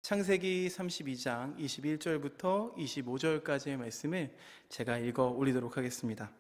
창세기 32장 21절부터 25절까지의 말씀을 제가 읽어 올리도록 하겠습니다.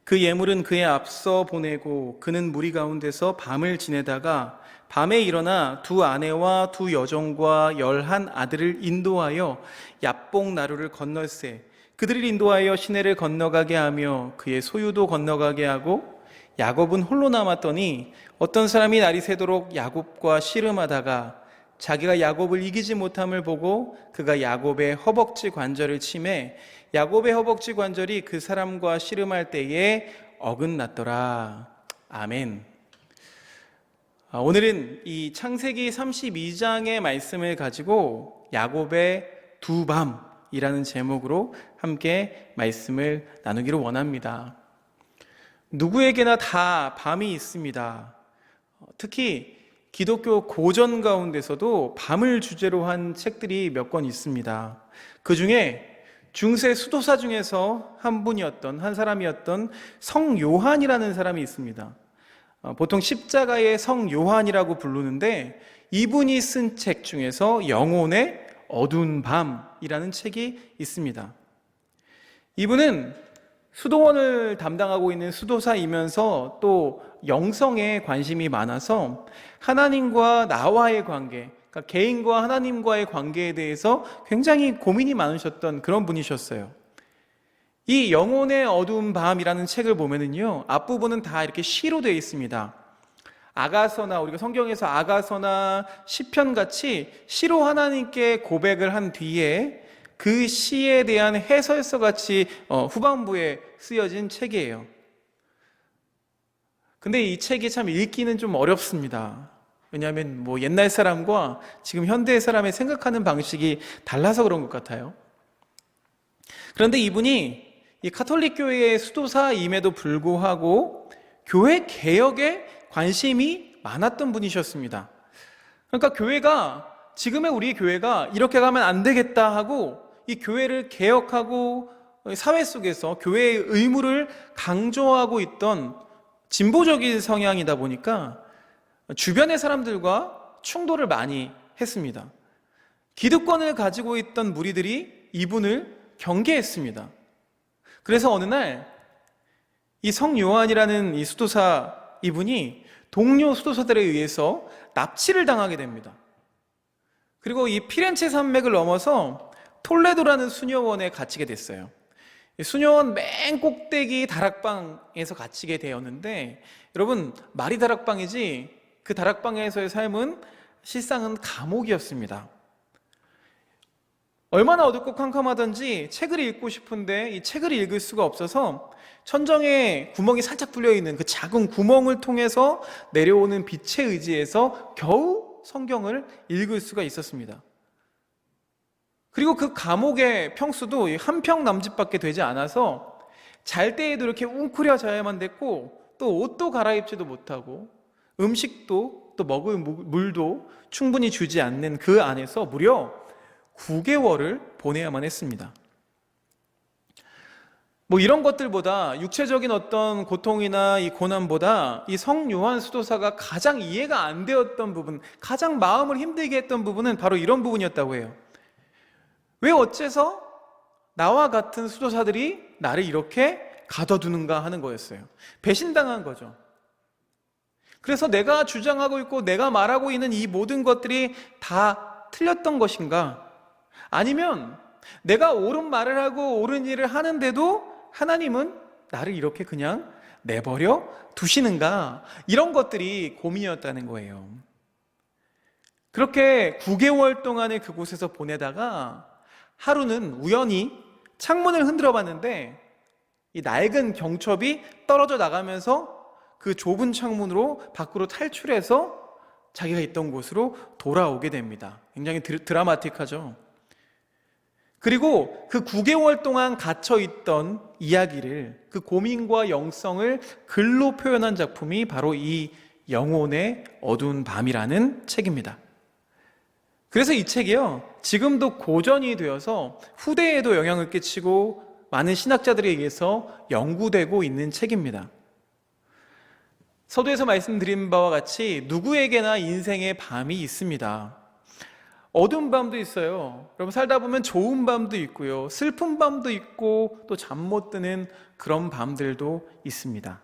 그 예물은 그의 앞서 보내고 그는 무리 가운데서 밤을 지내다가 밤에 일어나 두 아내와 두 여종과 11 아들을 인도하여 야복 나루를 건널세 그들을 인도하여 시내를 건너가게 하며 그의 소유도 건너가게 하고 야곱은 홀로 남았더니 어떤 사람이 날이 새도록 야곱과 씨름하다가 자기가 야곱을 이기지 못함을 보고 그가 야곱의 허벅지 관절을 치매 야곱의 허벅지 관절이 그 사람과 씨름할 때에 어긋났더라. 아멘. 오늘은 이 창세기 32장의 말씀을 가지고 야곱의 두 밤이라는 제목으로 함께 말씀을 나누기를 원합니다. 누구에게나 다 밤이 있습니다. 특히 기독교 고전 가운데서도 밤을 주제로 한 책들이 몇 권 있습니다. 그 중에 중세 수도사 중에서 한 사람이었던 성 요한이라는 사람이 있습니다. 보통 십자가의 성 요한이라고 부르는데 이분이 쓴 책 중에서 영혼의 어두운 밤이라는 책이 있습니다. 이분은 수도원을 담당하고 있는 수도사이면서 또 영성에 관심이 많아서 하나님과 나와의 관계, 그러니까 개인과 하나님과의 관계에 대해서 굉장히 고민이 많으셨던 그런 분이셨어요. 이 영혼의 어두운 밤이라는 책을 보면은요, 앞부분은 다 이렇게 시로 되어 있습니다. 아가서나 우리가 성경에서 아가서나 시편 같이 시로 하나님께 고백을 한 뒤에 그 시에 대한 해설서 같이 후반부에 쓰여진 책이에요. 근데 이 책이 참 읽기는 좀 어렵습니다. 왜냐하면 옛날 사람과 지금 현대 사람의 생각하는 방식이 달라서 그런 것 같아요. 그런데 이분이 이 카톨릭 교회의 수도사임에도 불구하고 교회 개혁에 관심이 많았던 분이셨습니다. 그러니까 지금의 우리 교회가 이렇게 가면 안 되겠다 하고 이 교회를 개혁하고 사회 속에서 교회의 의무를 강조하고 있던 진보적인 성향이다 보니까 주변의 사람들과 충돌을 많이 했습니다. 기득권을 가지고 있던 무리들이 이분을 경계했습니다. 그래서 어느 날 이 성 요한이라는 이 수도사 이분이 동료 수도사들에 의해서 납치를 당하게 됩니다. 그리고 이 피렌체 산맥을 넘어서 톨레도라는 수녀원에 갇히게 됐어요. 수녀원 맨 꼭대기 다락방에서 갇히게 되었는데, 여러분, 말이 다락방이지 그 다락방에서의 삶은 실상은 감옥이었습니다. 얼마나 어둡고 캄캄하던지 책을 읽고 싶은데 이 책을 읽을 수가 없어서 천정에 구멍이 살짝 뚫려있는 그 작은 구멍을 통해서 내려오는 빛에 의지해서 겨우 성경을 읽을 수가 있었습니다. 그리고 그 감옥의 평수도 한 평 남짓밖에 되지 않아서 잘 때에도 이렇게 웅크려 자야만 됐고, 또 옷도 갈아입지도 못하고 음식도 또 먹을 물도 충분히 주지 않는 그 안에서 무려 9개월을 보내야만 했습니다. 이런 것들보다, 육체적인 어떤 고통이나 이 고난보다 이 성 요한 수도사가 가장 이해가 안 되었던 부분, 가장 마음을 힘들게 했던 부분은 바로 이런 부분이었다고 해요. 왜 어째서 나와 같은 수도사들이 나를 이렇게 가둬두는가 하는 거였어요. 배신당한 거죠. 그래서 내가 주장하고 있고 내가 말하고 있는 이 모든 것들이 다 틀렸던 것인가? 아니면 내가 옳은 말을 하고 옳은 일을 하는데도 하나님은 나를 이렇게 그냥 내버려 두시는가? 이런 것들이 고민이었다는 거예요. 그렇게 9개월 동안을 그곳에서 보내다가 하루는 우연히 창문을 흔들어 봤는데 이 낡은 경첩이 떨어져 나가면서 그 좁은 창문으로 밖으로 탈출해서 자기가 있던 곳으로 돌아오게 됩니다. 굉장히 드라마틱하죠. 그리고 그 9개월 동안 갇혀있던 이야기를, 그 고민과 영성을 글로 표현한 작품이 바로 이 영혼의 어두운 밤이라는 책입니다. 그래서 이 책이요, 지금도 고전이 되어서 후대에도 영향을 끼치고 많은 신학자들에 의해서 연구되고 있는 책입니다. 서두에서 말씀드린 바와 같이 누구에게나 인생의 밤이 있습니다. 어두운 밤도 있어요. 여러분 살다 보면 좋은 밤도 있고요. 슬픈 밤도 있고 또 잠 못 드는 그런 밤들도 있습니다.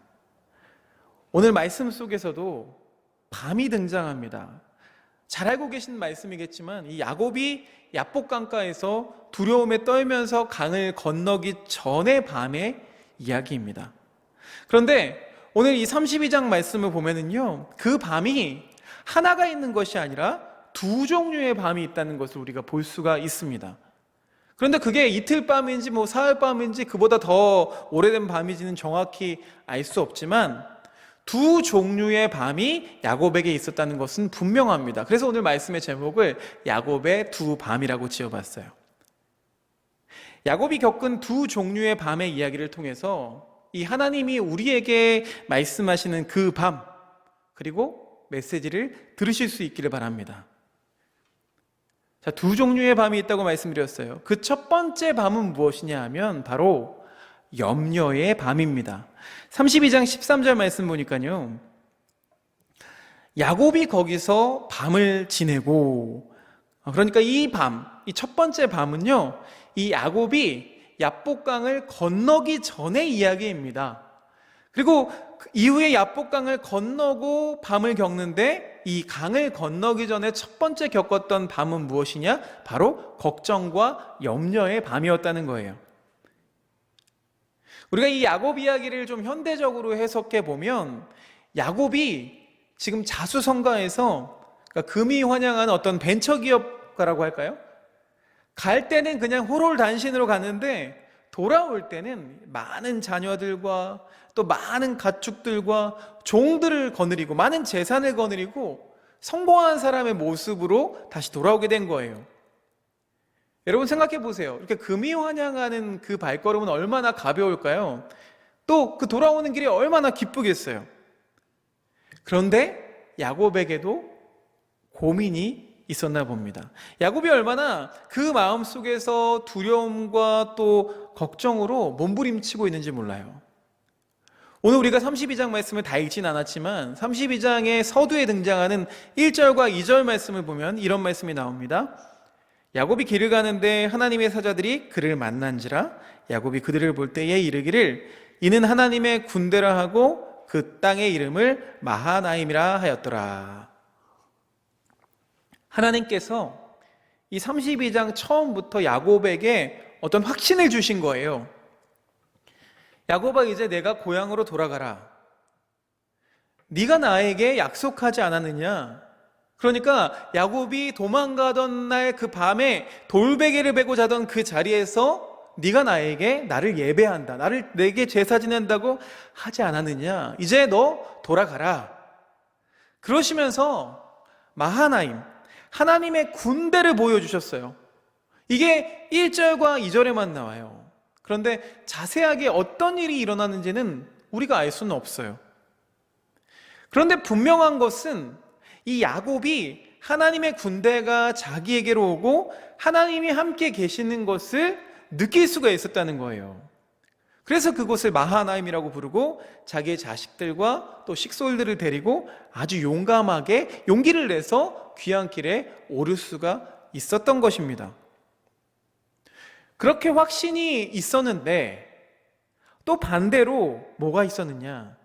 오늘 말씀 속에서도 밤이 등장합니다. 잘 알고 계신 말씀이겠지만 이 야곱이 야복강가에서 두려움에 떨면서 강을 건너기 전의 밤의 이야기입니다. 그런데 오늘 이 32장 말씀을 보면은요, 그 밤이 하나가 있는 것이 아니라 두 종류의 밤이 있다는 것을 우리가 볼 수가 있습니다. 그런데 그게 이틀 밤인지 사흘 밤인지 그보다 더 오래된 밤인지는 정확히 알 수 없지만 두 종류의 밤이 야곱에게 있었다는 것은 분명합니다. 그래서 오늘 말씀의 제목을 야곱의 두 밤이라고 지어봤어요. 야곱이 겪은 두 종류의 밤의 이야기를 통해서 이 하나님이 우리에게 말씀하시는 그 밤, 그리고 메시지를 들으실 수 있기를 바랍니다. 자, 두 종류의 밤이 있다고 말씀드렸어요. 그 첫 번째 밤은 무엇이냐 하면 바로 염려의 밤입니다. 32장 13절 말씀 보니까요, 야곱이 거기서 밤을 지내고, 그러니까 이 밤, 이 첫 번째 밤은요, 이 야곱이 야복강을 건너기 전의 이야기입니다. 그리고 이후에 야복강을 건너고 밤을 겪는데 이 강을 건너기 전에 첫 번째 겪었던 밤은 무엇이냐? 바로 걱정과 염려의 밤이었다는 거예요. 우리가 이 야곱 이야기를 좀 현대적으로 해석해 보면 야곱이 지금 자수성가해서, 그러니까 금이 환영하는 어떤 벤처기업가라고 할까요? 갈 때는 그냥 호롤단신으로 갔는데 돌아올 때는 많은 자녀들과 또 많은 가축들과 종들을 거느리고 많은 재산을 거느리고 성공한 사람의 모습으로 다시 돌아오게 된 거예요. 여러분 생각해 보세요. 이렇게 금이 환영하는 그 발걸음은 얼마나 가벼울까요? 또 그 돌아오는 길이 얼마나 기쁘겠어요. 그런데 야곱에게도 고민이 있었나 봅니다. 야곱이 얼마나 그 마음속에서 두려움과 또 걱정으로 몸부림치고 있는지 몰라요. 오늘 우리가 32장 말씀을 다 읽진 않았지만 32장의 서두에 등장하는 1절과 2절 말씀을 보면 이런 말씀이 나옵니다. 야곱이 길을 가는데 하나님의 사자들이 그를 만난지라 야곱이 그들을 볼 때에 이르기를 이는 하나님의 군대라 하고 그 땅의 이름을 마하나임이라 하였더라. 하나님께서 이 32장 처음부터 야곱에게 어떤 확신을 주신 거예요. 야곱아, 이제 내가 고향으로 돌아가라. 네가 나에게 약속하지 않았느냐? 그러니까 야곱이 도망가던 날 그 밤에 돌베개를 베고 자던 그 자리에서 네가 나를 예배한다, 내게 제사 지낸다고 하지 않았느냐? 이제 너 돌아가라. 그러시면서 마하나임, 하나님의 군대를 보여주셨어요. 이게 1절과 2절에만 나와요. 그런데 자세하게 어떤 일이 일어나는지는 우리가 알 수는 없어요. 그런데 분명한 것은 이 야곱이 하나님의 군대가 자기에게로 오고 하나님이 함께 계시는 것을 느낄 수가 있었다는 거예요. 그래서 그곳을 마하나임이라고 부르고 자기의 자식들과 또 식솔들을 데리고 아주 용감하게 용기를 내서 귀한 길에 오를 수가 있었던 것입니다. 그렇게 확신이 있었는데 또 반대로 뭐가 있었느냐?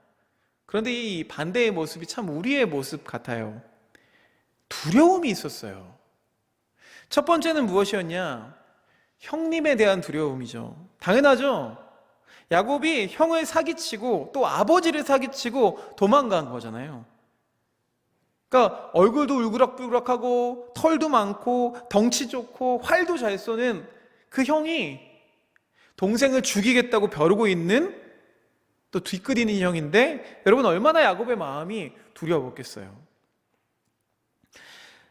그런데 이 반대의 모습이 참 우리의 모습 같아요. 두려움이 있었어요. 첫 번째는 무엇이었냐? 형님에 대한 두려움이죠. 당연하죠. 야곱이 형을 사기치고 또 아버지를 사기치고 도망간 거잖아요. 그러니까 얼굴도 울그락불그락하고 털도 많고 덩치 좋고 활도 잘 쏘는 그 형이 동생을 죽이겠다고 벼르고 있는 또 뒤끄리는 형인데 여러분 얼마나 야곱의 마음이 두려웠겠어요.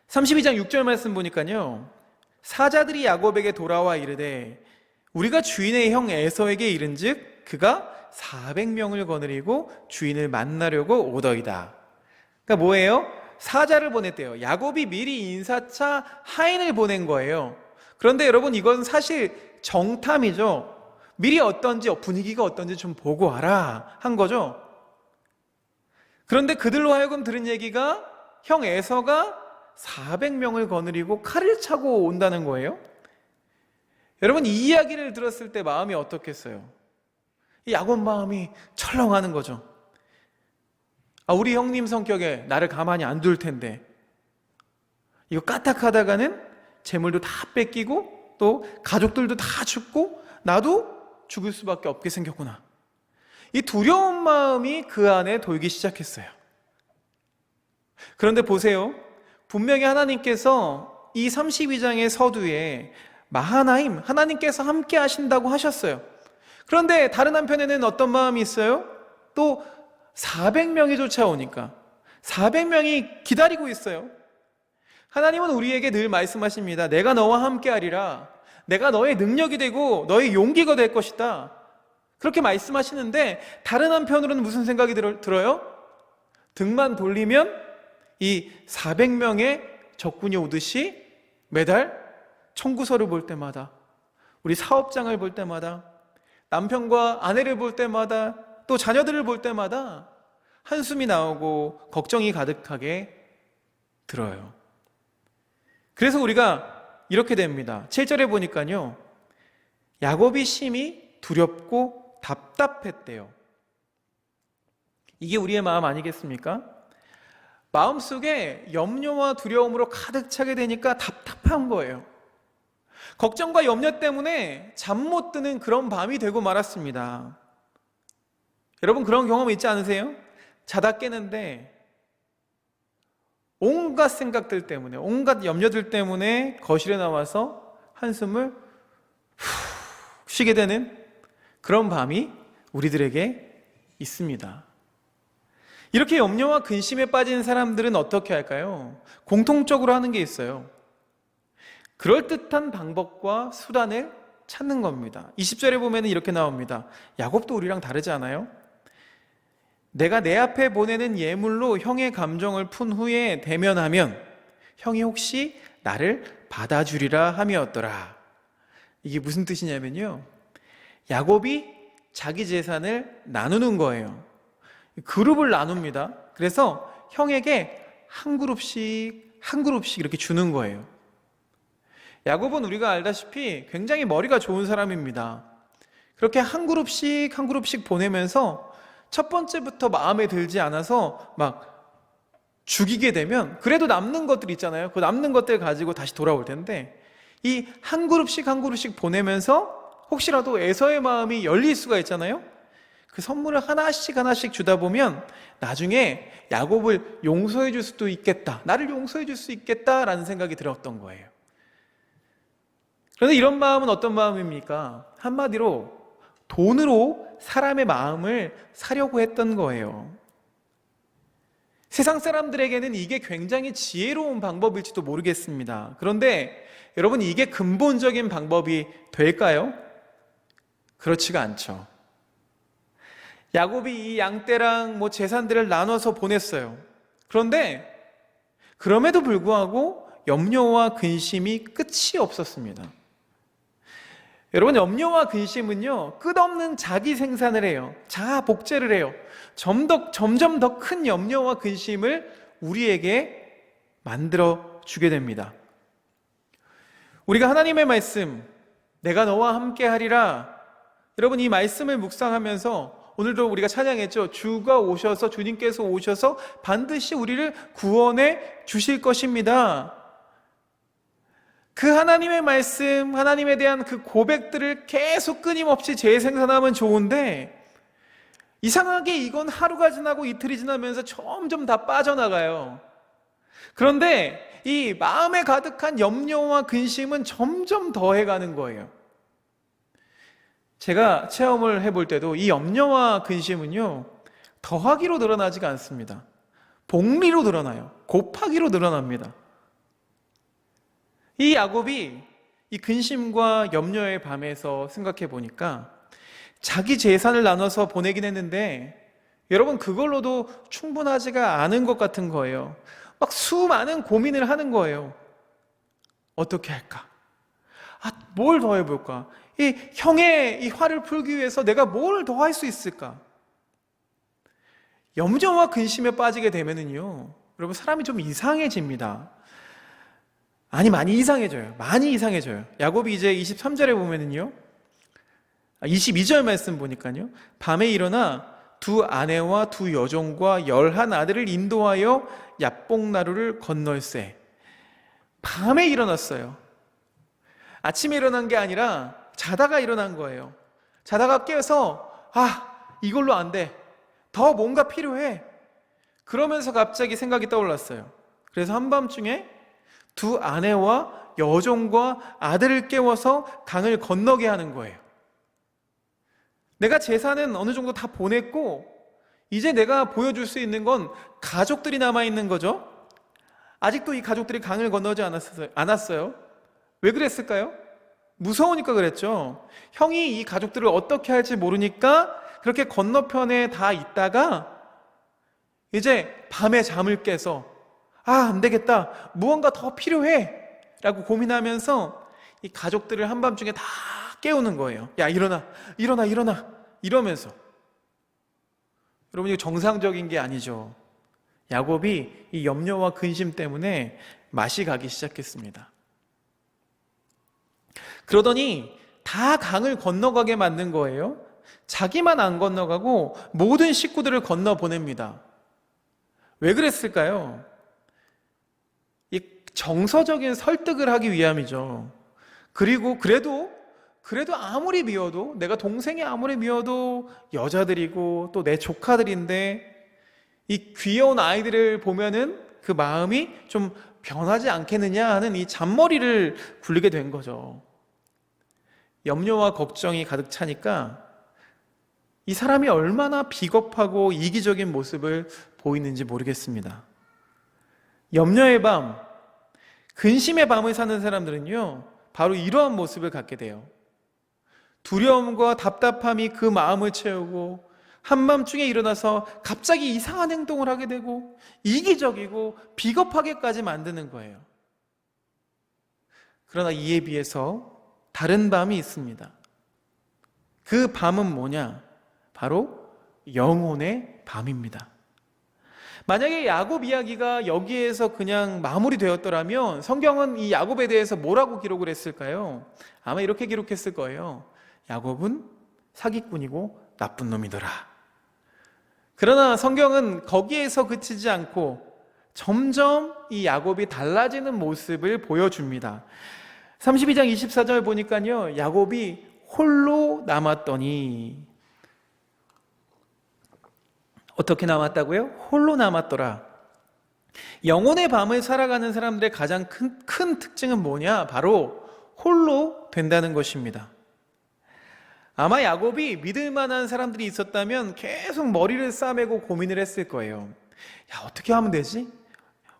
32장 6절 말씀 보니까요, 사자들이 야곱에게 돌아와 이르되 우리가 주인의 형 에서에게 이른즉 그가 400명을 거느리고 주인을 만나려고 오더이다. 그러니까 뭐예요? 사자를 보냈대요. 야곱이 미리 인사차 하인을 보낸 거예요. 그런데 여러분 이건 사실 정탐이죠. 미리 어떤지 분위기가 어떤지 좀 보고 와라 한 거죠. 그런데 그들로 하여금 들은 얘기가 형 에서가 400명을 거느리고 칼을 차고 온다는 거예요. 여러분, 이 이야기를 들었을 때 마음이 어떻겠어요? 이 야곱 마음이 철렁하는 거죠. 우리 형님 성격에 나를 가만히 안 둘 텐데, 이거 까딱하다가는 재물도 다 뺏기고 또 가족들도 다 죽고 나도 죽을 수밖에 없게 생겼구나. 이 두려운 마음이 그 안에 돌기 시작했어요. 그런데 보세요. 분명히 하나님께서 이 32장의 서두에 마하나임, 하나님께서 함께 하신다고 하셨어요. 그런데 다른 한편에는 어떤 마음이 있어요? 또 400명이 쫓아오니까 400명이 기다리고 있어요. 하나님은 우리에게 늘 말씀하십니다. 내가 너와 함께 하리라. 내가 너의 능력이 되고 너의 용기가 될 것이다. 그렇게 말씀하시는데 다른 한편으로는 무슨 생각이 들어요? 등만 돌리면 이 400명의 적군이 오듯이 매달 청구서를 볼 때마다, 우리 사업장을 볼 때마다, 남편과 아내를 볼 때마다, 또 자녀들을 볼 때마다 한숨이 나오고 걱정이 가득하게 들어요. 그래서 우리가 이렇게 됩니다. 7절에 보니까요, 야곱이 심히 두렵고 답답했대요. 이게 우리의 마음 아니겠습니까? 마음속에 염려와 두려움으로 가득 차게 되니까 답답한 거예요. 걱정과 염려 때문에 잠 못 드는 그런 밤이 되고 말았습니다. 여러분, 그런 경험 있지 않으세요? 자다 깨는데 온갖 생각들 때문에, 온갖 염려들 때문에 거실에 나와서 한숨을 후 쉬게 되는 그런 밤이 우리들에게 있습니다. 이렇게 염려와 근심에 빠진 사람들은 어떻게 할까요? 공통적으로 하는 게 있어요. 그럴듯한 방법과 수단을 찾는 겁니다. 20절에 보면 이렇게 나옵니다. 야곱도 우리랑 다르지 않아요? 내가 내 앞에 보내는 예물로 형의 감정을 푼 후에 대면하면 형이 혹시 나를 받아주리라 함이었더라. 이게 무슨 뜻이냐면요, 야곱이 자기 재산을 나누는 거예요. 그룹을 나눕니다. 그래서 형에게 한 그룹씩 이렇게 주는 거예요. 야곱은 우리가 알다시피 굉장히 머리가 좋은 사람입니다. 그렇게 한 그룹씩 보내면서 첫 번째부터 마음에 들지 않아서 막 죽이게 되면 그래도 남는 것들 있잖아요. 그 남는 것들 가지고 다시 돌아올 텐데, 이 한 그룹씩 보내면서 혹시라도 에서의 마음이 열릴 수가 있잖아요. 그 선물을 하나씩 주다 보면 나중에 야곱을 용서해 줄 수도 있겠다, 나를 용서해 줄 수 있겠다라는 생각이 들었던 거예요. 그런데 이런 마음은 어떤 마음입니까? 한마디로 돈으로 사람의 마음을 사려고 했던 거예요. 세상 사람들에게는 이게 굉장히 지혜로운 방법일지도 모르겠습니다. 그런데 여러분, 이게 근본적인 방법이 될까요? 그렇지가 않죠. 야곱이 이 양떼랑 재산들을 나눠서 보냈어요. 그런데 그럼에도 불구하고 염려와 근심이 끝이 없었습니다. 여러분, 염려와 근심은요, 끝없는 자기 생산을 해요. 자아 복제를 해요. 점점 더 큰 염려와 근심을 우리에게 만들어 주게 됩니다. 우리가 하나님의 말씀, 내가 너와 함께 하리라, 여러분, 이 말씀을 묵상하면서 오늘도 우리가 찬양했죠. 주님께서 오셔서 반드시 우리를 구원해 주실 것입니다. 그 하나님의 말씀, 하나님에 대한 그 고백들을 계속 끊임없이 재생산하면 좋은데, 이상하게 이건 하루가 지나고 이틀이 지나면서 점점 다 빠져나가요. 그런데 이 마음에 가득한 염려와 근심은 점점 더해가는 거예요. 제가 체험을 해볼 때도 이 염려와 근심은요, 더하기로 늘어나지가 않습니다. 복리로 늘어나요. 곱하기로 늘어납니다. 이 야곱이 이 근심과 염려의 밤에서 생각해 보니까 자기 재산을 나눠서 보내긴 했는데, 여러분, 그걸로도 충분하지가 않은 것 같은 거예요. 막 수많은 고민을 하는 거예요. 어떻게 할까? 뭘 더 해볼까? 이 형의 이 화를 풀기 위해서 내가 뭘 더 할 수 있을까? 염려와 근심에 빠지게 되면은요, 여러분, 사람이 좀 이상해집니다. 많이 이상해져요. 많이 이상해져요. 야곱이 이제 23절에 보면은요, 22절 말씀 보니까요, 밤에 일어나 두 아내와 두 여종과 11 아들을 인도하여 야복나루를 건널세. 밤에 일어났어요. 아침에 일어난 게 아니라 자다가 일어난 거예요. 자다가 깨어서 이걸로 안 돼. 더 뭔가 필요해. 그러면서 갑자기 생각이 떠올랐어요. 그래서 한밤중에 두 아내와 여종과 아들을 깨워서 강을 건너게 하는 거예요. 내가 재산은 어느 정도 다 보냈고 이제 내가 보여줄 수 있는 건 가족들이 남아있는 거죠. 아직도 이 가족들이 강을 건너지 않았어요. 왜 그랬을까요? 무서우니까 그랬죠. 형이 이 가족들을 어떻게 할지 모르니까 그렇게 건너편에 다 있다가 이제 밤에 잠을 깨서 안 되겠다, 무언가 더 필요해 라고 고민하면서 이 가족들을 한밤중에 다 깨우는 거예요. 야, 일어나 이러면서. 여러분, 이거 정상적인 게 아니죠. 야곱이 이 염려와 근심 때문에 맛이 가기 시작했습니다. 그러더니 다 강을 건너가게 만든 거예요. 자기만 안 건너가고 모든 식구들을 건너 보냅니다. 왜 그랬을까요? 이 정서적인 설득을 하기 위함이죠. 그리고 그래도 아무리 미워도, 내가 동생이 아무리 미워도 여자들이고 또 내 조카들인데 이 귀여운 아이들을 보면은 그 마음이 좀 변하지 않겠느냐 하는 이 잔머리를 굴리게 된 거죠. 염려와 걱정이 가득 차니까 이 사람이 얼마나 비겁하고 이기적인 모습을 보이는지 모르겠습니다. 염려의 밤, 근심의 밤을 사는 사람들은요, 바로 이러한 모습을 갖게 돼요. 두려움과 답답함이 그 마음을 채우고 한밤중에 일어나서 갑자기 이상한 행동을 하게 되고 이기적이고 비겁하게까지 만드는 거예요. 그러나 이에 비해서 다른 밤이 있습니다. 그 밤은 뭐냐? 바로 영혼의 밤입니다. 만약에 야곱 이야기가 여기에서 그냥 마무리되었더라면 성경은 이 야곱에 대해서 뭐라고 기록을 했을까요? 아마 이렇게 기록했을 거예요. 야곱은 사기꾼이고 나쁜 놈이더라. 그러나 성경은 거기에서 그치지 않고 점점 이 야곱이 달라지는 모습을 보여줍니다. 32장 24절 보니까요, 야곱이 홀로 남았더니, 어떻게 남았다고요? 홀로 남았더라. 영혼의 밤을 살아가는 사람들의 가장 큰 특징은 뭐냐? 바로 홀로 된다는 것입니다. 아마 야곱이 믿을 만한 사람들이 있었다면 계속 머리를 싸매고 고민을 했을 거예요. 야, 어떻게 하면 되지?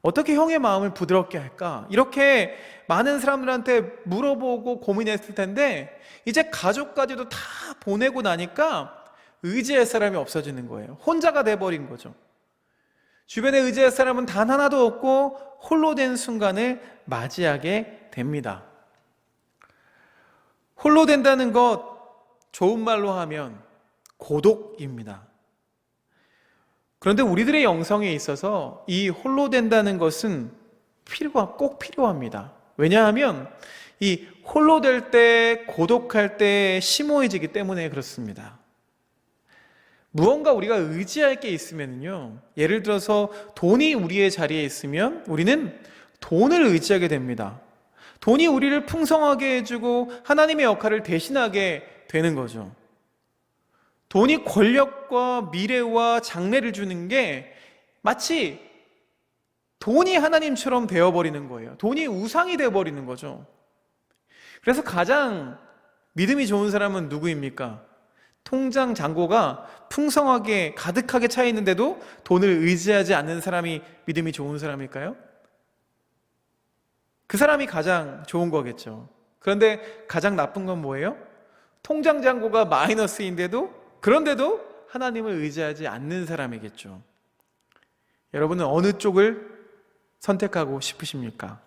어떻게 형의 마음을 부드럽게 할까? 이렇게 많은 사람들한테 물어보고 고민했을 텐데 이제 가족까지도 다 보내고 나니까 의지할 사람이 없어지는 거예요. 혼자가 돼버린 거죠. 주변에 의지할 사람은 단 하나도 없고 홀로 된 순간을 맞이하게 됩니다. 홀로 된다는 것, 좋은 말로 하면 고독입니다. 그런데 우리들의 영성에 있어서 이 홀로 된다는 것은 꼭 필요합니다. 왜냐하면 이 홀로 될 때, 고독할 때 심오해지기 때문에 그렇습니다. 무언가 우리가 의지할 게 있으면요, 예를 들어서 돈이 우리의 자리에 있으면 우리는 돈을 의지하게 됩니다. 돈이 우리를 풍성하게 해주고 하나님의 역할을 대신하게 되는 거죠. 돈이 권력과 미래와 장래를 주는 게 마치 돈이 하나님처럼 되어버리는 거예요. 돈이 우상이 되어버리는 거죠. 그래서 가장 믿음이 좋은 사람은 누구입니까? 통장 잔고가 풍성하게 가득하게 차 있는데도 돈을 의지하지 않는 사람이 믿음이 좋은 사람일까요? 그 사람이 가장 좋은 거겠죠. 그런데 가장 나쁜 건 뭐예요? 통장 잔고가 그런데도 하나님을 의지하지 않는 사람이겠죠. 여러분은 어느 쪽을 선택하고 싶으십니까?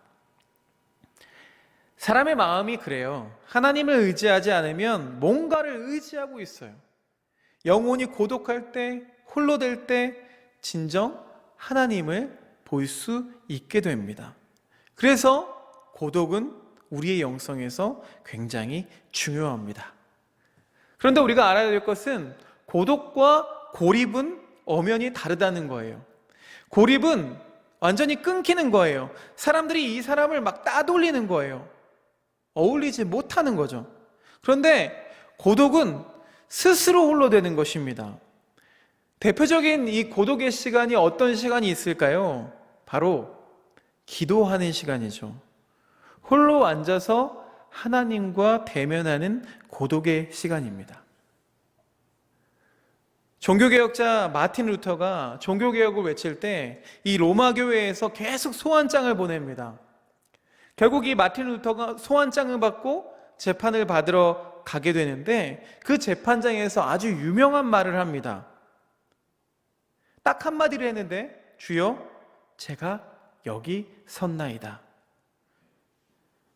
사람의 마음이 그래요. 하나님을 의지하지 않으면 뭔가를 의지하고 있어요. 영혼이 고독할 때, 홀로 될 때 진정 하나님을 볼 수 있게 됩니다. 그래서 고독은 우리의 영성에서 굉장히 중요합니다. 그런데 우리가 알아야 될 것은 고독과 고립은 엄연히 다르다는 거예요. 고립은 완전히 끊기는 거예요. 사람들이 이 사람을 막 따돌리는 거예요. 어울리지 못하는 거죠. 그런데 고독은 스스로 홀로 되는 것입니다. 대표적인 이 고독의 시간이 어떤 시간이 있을까요? 바로 기도하는 시간이죠. 홀로 앉아서 하나님과 대면하는 고독의 시간입니다. 종교개혁자 마틴 루터가 종교개혁을 외칠 때 이 로마 교회에서 계속 소환장을 보냅니다. 결국 이 마틴 루터가 소환장을 받고 재판을 받으러 가게 되는데 그 재판장에서 아주 유명한 말을 합니다. 딱 한마디를 했는데, 주여, 제가 여기 섰나이다.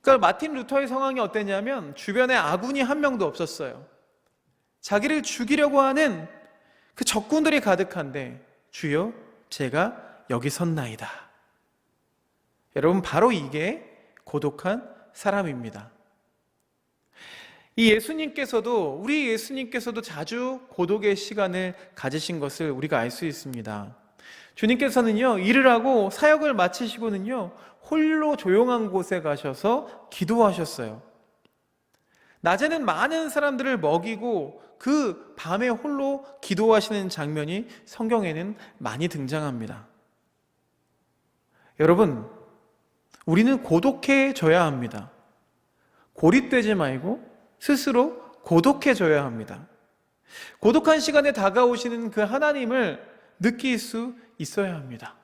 그러니까 마틴 루터의 상황이 어땠냐면 주변에 아군이 한 명도 없었어요. 자기를 죽이려고 하는 그 적군들이 가득한데, 주여, 제가 여기 섰나이다. 여러분, 바로 이게 고독한 사람입니다. 우리 예수님께서도 자주 고독의 시간을 가지신 것을 우리가 알 수 있습니다. 주님께서는요, 일을 하고 사역을 마치시고는요, 홀로 조용한 곳에 가셔서 기도하셨어요. 낮에는 많은 사람들을 먹이고 그 밤에 홀로 기도하시는 장면이 성경에는 많이 등장합니다. 여러분, 우리는 고독해져야 합니다. 고립되지 말고 스스로 고독해져야 합니다. 고독한 시간에 다가오시는 그 하나님을 느낄 수 있어야 합니다.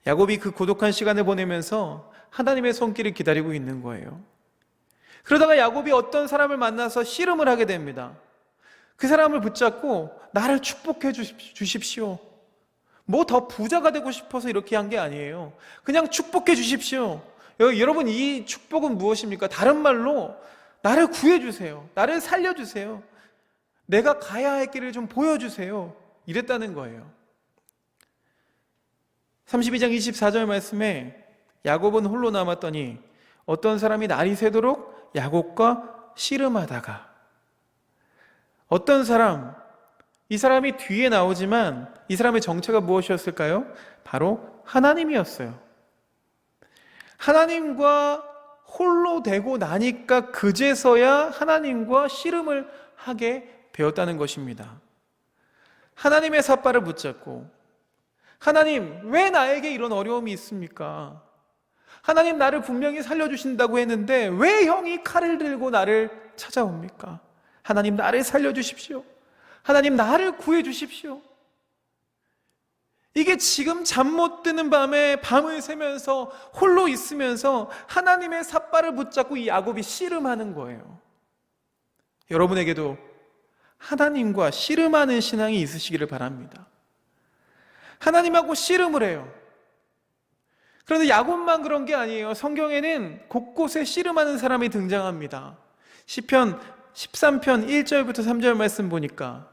야곱이 그 고독한 시간을 보내면서 하나님의 손길을 기다리고 있는 거예요. 그러다가 야곱이 어떤 사람을 만나서 씨름을 하게 됩니다. 그 사람을 붙잡고 나를 축복해 주십시오. 뭐 더 부자가 되고 싶어서 이렇게 한 게 아니에요. 그냥 축복해 주십시오. 여러분, 이 축복은 무엇입니까? 다른 말로 나를 구해주세요. 나를 살려주세요. 내가 가야 할 길을 좀 보여주세요. 이랬다는 거예요. 32장 24절 말씀에 야곱은 홀로 남았더니 어떤 사람이 날이 새도록 야곱과 씨름하다가, 어떤 사람, 이 사람이 뒤에 나오지만 이 사람의 정체가 무엇이었을까요? 바로 하나님이었어요. 하나님과 홀로 되고 나니까 그제서야 하나님과 씨름을 하게 되었다는 것입니다. 하나님의 삿발을 붙잡고, 하나님, 왜 나에게 이런 어려움이 있습니까? 하나님, 나를 분명히 살려주신다고 했는데 왜 형이 칼을 들고 나를 찾아옵니까? 하나님, 나를 살려주십시오. 하나님, 나를 구해주십시오. 이게 지금 잠 못 드는 밤에 밤을 새면서 홀로 있으면서 하나님의 삿발을 붙잡고 이 야곱이 씨름하는 거예요. 여러분에게도 하나님과 씨름하는 신앙이 있으시기를 바랍니다. 하나님하고 씨름을 해요. 그런데 야곱만 그런 게 아니에요. 성경에는 곳곳에 씨름하는 사람이 등장합니다. 시편 13편 1절부터 3절 말씀 보니까,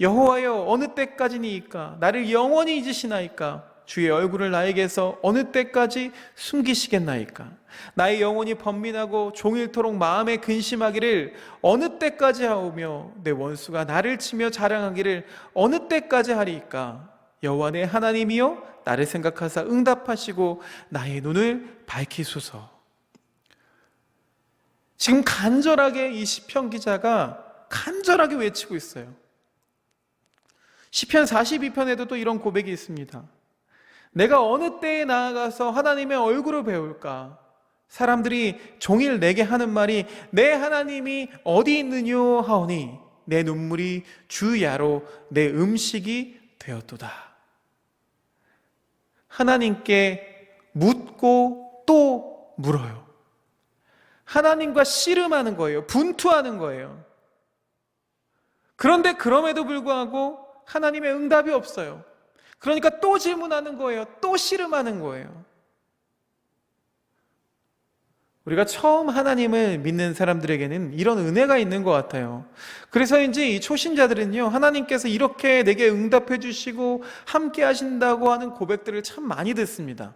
여호와여, 어느 때까지니이까? 나를 영원히 잊으시나이까? 주의 얼굴을 나에게서 어느 때까지 숨기시겠나이까? 나의 영혼이 번민하고 종일토록 마음에 근심하기를 어느 때까지 하오며 내 원수가 나를 치며 자랑하기를 어느 때까지 하리이까? 여호와 내 하나님이여, 나를 생각하사 응답하시고 나의 눈을 밝히소서. 지금 간절하게 이 시편 기자가 간절하게 외치고 있어요. 시편 42편에도 또 이런 고백이 있습니다. 내가 어느 때에 나아가서 하나님의 얼굴을 배울까? 사람들이 종일 내게 하는 말이 내 하나님이 어디 있느뇨 하오니 내 눈물이 주야로 내 음식이 되었도다. 하나님께 묻고 또 물어요. 하나님과 씨름하는 거예요. 분투하는 거예요. 그런데 그럼에도 불구하고 하나님의 응답이 없어요. 그러니까 또 질문하는 거예요. 또 씨름하는 거예요. 우리가 처음 하나님을 믿는 사람들에게는 이런 은혜가 있는 것 같아요. 그래서인지 이 초신자들은요, 하나님께서 이렇게 내게 응답해 주시고 함께 하신다고 하는 고백들을 참 많이 듣습니다.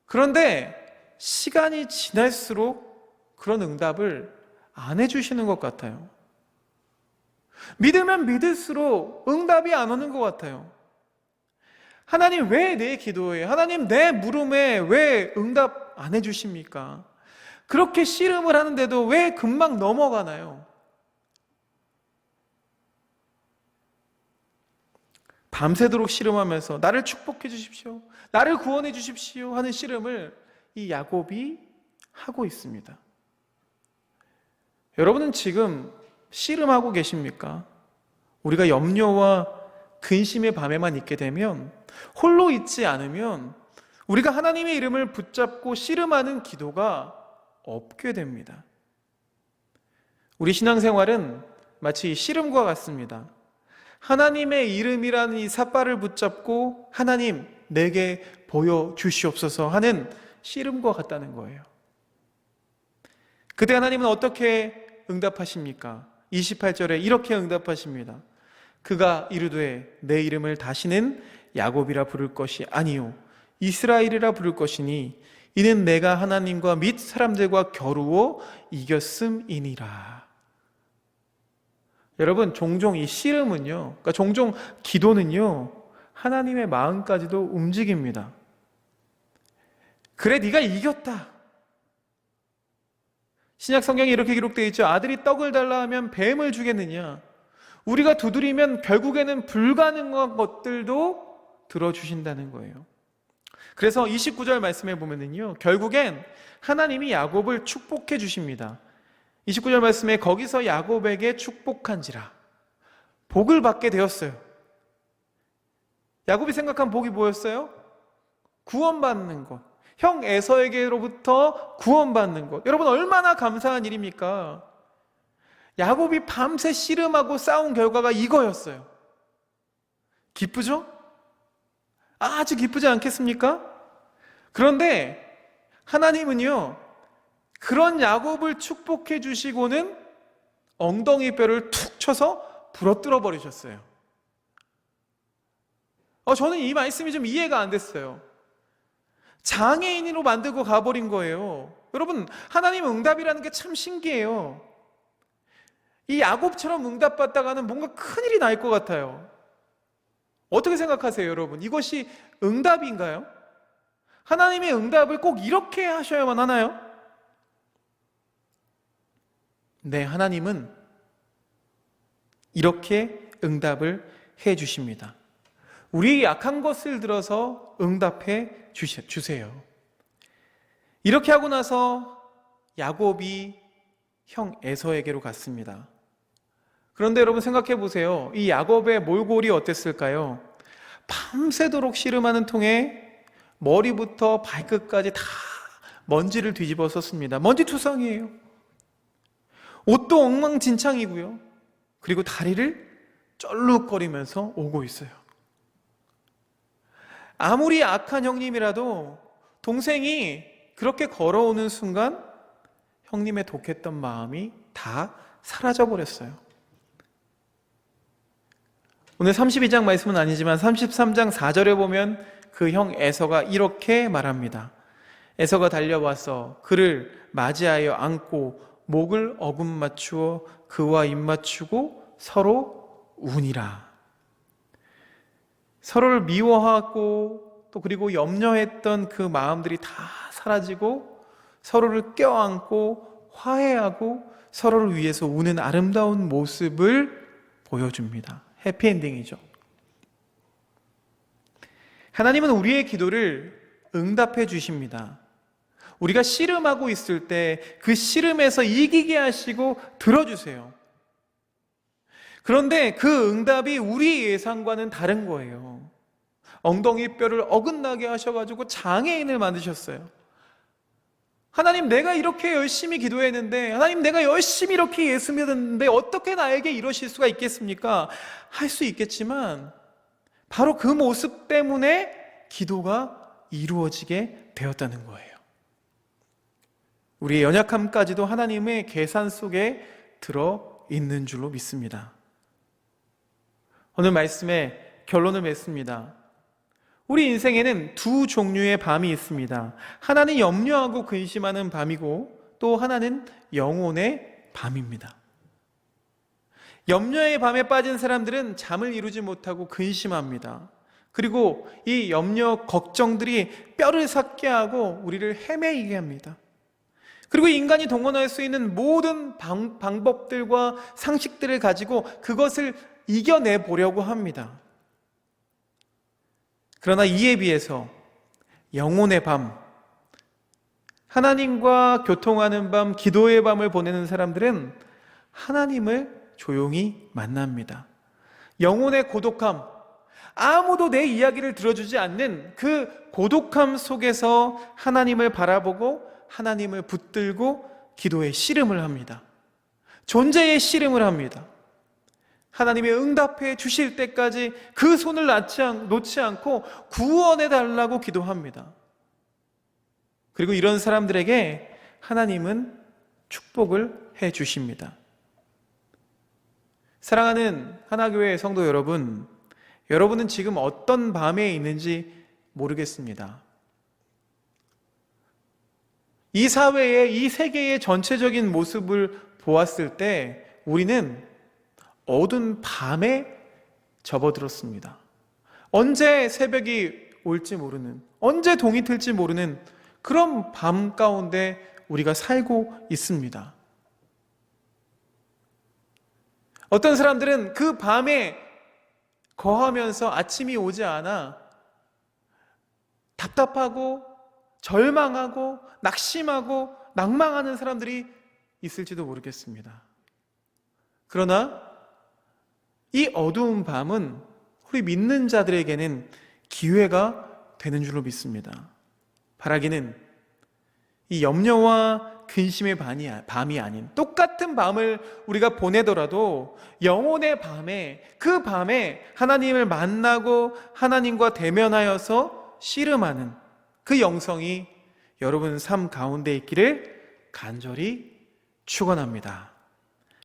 그런데 시간이 지날수록 그런 응답을 안 해주시는 것 같아요. 믿으면 믿을수록 응답이 안 오는 것 같아요. 하나님, 왜 내 기도에, 하나님 내 물음에 왜 응답 안 해주십니까? 그렇게 씨름을 하는데도 왜 금방 넘어가나요? 밤새도록 씨름하면서 나를 축복해 주십시오, 나를 구원해 주십시오 하는 씨름을 이 야곱이 하고 있습니다. 여러분은 지금 씨름하고 계십니까? 우리가 염려와 근심의 밤에만 있게 되면, 홀로 있지 않으면 우리가 하나님의 이름을 붙잡고 씨름하는 기도가 없게 됩니다. 우리 신앙생활은 마치 씨름과 같습니다. 하나님의 이름이라는 이 삿발을 붙잡고 하나님 내게 보여주시옵소서 하는 씨름과 같다는 거예요. 그때 하나님은 어떻게 응답하십니까? 28절에 이렇게 응답하십니다. 그가 이르되 내 이름을 다시는 야곱이라 부를 것이 아니요 이스라엘이라 부를 것이니 이는 내가 하나님과 및 사람들과 겨루어 이겼음이니라. 여러분, 종종 이 씨름은요, 그러니까 종종 기도는요, 하나님의 마음까지도 움직입니다. 그래, 네가 이겼다. 신약 성경에 이렇게 기록되어 있죠. 아들이 떡을 달라 하면 뱀을 주겠느냐. 우리가 두드리면 결국에는 불가능한 것들도 들어주신다는 거예요. 그래서 29절 말씀에 보면은요, 결국엔 하나님이 야곱을 축복해 주십니다. 29절 말씀에 거기서 야곱에게 축복한지라, 복을 받게 되었어요. 야곱이 생각한 복이 뭐였어요? 구원받는 것, 형 에서에게로부터 구원받는 것. 여러분, 얼마나 감사한 일입니까? 야곱이 밤새 씨름하고 싸운 결과가 이거였어요. 기쁘죠? 아주 기쁘지 않겠습니까? 그런데 하나님은요, 그런 야곱을 축복해 주시고는 엉덩이 뼈를 툭 쳐서 부러뜨려 버리셨어요. 저는 이 말씀이 좀 이해가 안 됐어요. 장애인으로 만들고 가버린 거예요. 여러분, 하나님의 응답이라는 게 참 신기해요. 이 야곱처럼 응답받다가는 뭔가 큰일이 날 것 같아요. 어떻게 생각하세요, 여러분? 이것이 응답인가요? 하나님의 응답을 꼭 이렇게 하셔야만 하나요? 네, 하나님은 이렇게 응답을 해 주십니다. 우리의 약한 것을 들어서 응답해 주세요. 이렇게 하고 나서 야곱이 형 에서에게로 갔습니다. 그런데 여러분 생각해 보세요. 이 야곱의 몰골이 어땠을까요? 밤새도록 씨름하는 통에 머리부터 발끝까지 다 먼지를 뒤집어 썼습니다. 먼지투성이에요. 옷도 엉망진창이고요. 그리고 다리를 쩔룩거리면서 오고 있어요. 아무리 악한 형님이라도 동생이 그렇게 걸어오는 순간 형님의 독했던 마음이 다 사라져버렸어요. 오늘 32장 말씀은 아니지만 33장 4절에 보면 그 형 에서가 이렇게 말합니다. 에서가 달려와서 그를 맞이하여 안고 목을 어금 맞추어 그와 입 맞추고 서로 우니라. 서로를 미워하고 또 그리고 염려했던 그 마음들이 다 사라지고 서로를 껴안고 화해하고 서로를 위해서 우는 아름다운 모습을 보여줍니다. 해피엔딩이죠. 하나님은 우리의 기도를 응답해 주십니다. 우리가 씨름하고 있을 때 그 씨름에서 이기게 하시고 들어주세요. 그런데 그 응답이 우리 예상과는 다른 거예요. 엉덩이 뼈를 어긋나게 하셔가지고 장애인을 만드셨어요. 하나님, 내가 이렇게 열심히 기도했는데, 하나님 내가 열심히 이렇게 예수 믿었는데 어떻게 나에게 이러실 수가 있겠습니까? 할 수 있겠지만 바로 그 모습 때문에 기도가 이루어지게 되었다는 거예요. 우리의 연약함까지도 하나님의 계산 속에 들어있는 줄로 믿습니다. 오늘 말씀의 결론을 맺습니다. 우리 인생에는 두 종류의 밤이 있습니다. 하나는 염려하고 근심하는 밤이고 또 하나는 영혼의 밤입니다. 염려의 밤에 빠진 사람들은 잠을 이루지 못하고 근심합니다. 그리고 이 염려, 걱정들이 뼈를 삭게 하고 우리를 헤매이게 합니다. 그리고 인간이 동원할 수 있는 모든 방법들과 상식들을 가지고 그것을 이겨내 보려고 합니다. 그러나 이에 비해서 영혼의 밤, 하나님과 교통하는 밤, 기도의 밤을 보내는 사람들은 하나님을 조용히 만납니다. 영혼의 고독함, 아무도 내 이야기를 들어주지 않는 그 고독함 속에서 하나님을 바라보고 하나님을 붙들고 기도의 씨름을 합니다. 존재의 씨름을 합니다. 하나님의 응답해 주실 때까지 그 손을 놓지 않고 구원해 달라고 기도합니다. 그리고 이런 사람들에게 하나님은 축복을 해 주십니다. 사랑하는 하나교회 성도 여러분, 여러분은 지금 어떤 밤에 있는지 모르겠습니다. 이 사회의, 이 세계의 전체적인 모습을 보았을 때 우리는 어두운 밤에 접어들었습니다. 언제 새벽이 올지 모르는, 언제 동이 틀지 모르는 그런 밤 가운데 우리가 살고 있습니다. 어떤 사람들은 그 밤에 거하면서 아침이 오지 않아 답답하고 절망하고 낙심하고 낭망하는 사람들이 있을지도 모르겠습니다. 그러나 이 어두운 밤은 우리 믿는 자들에게는 기회가 되는 줄로 믿습니다. 바라기는 이 염려와 근심의 밤이 아닌 똑같은 밤을 우리가 보내더라도 영혼의 밤에, 그 밤에 하나님을 만나고 하나님과 대면하여서 씨름하는 그 영성이 여러분 삶 가운데 있기를 간절히 축원합니다.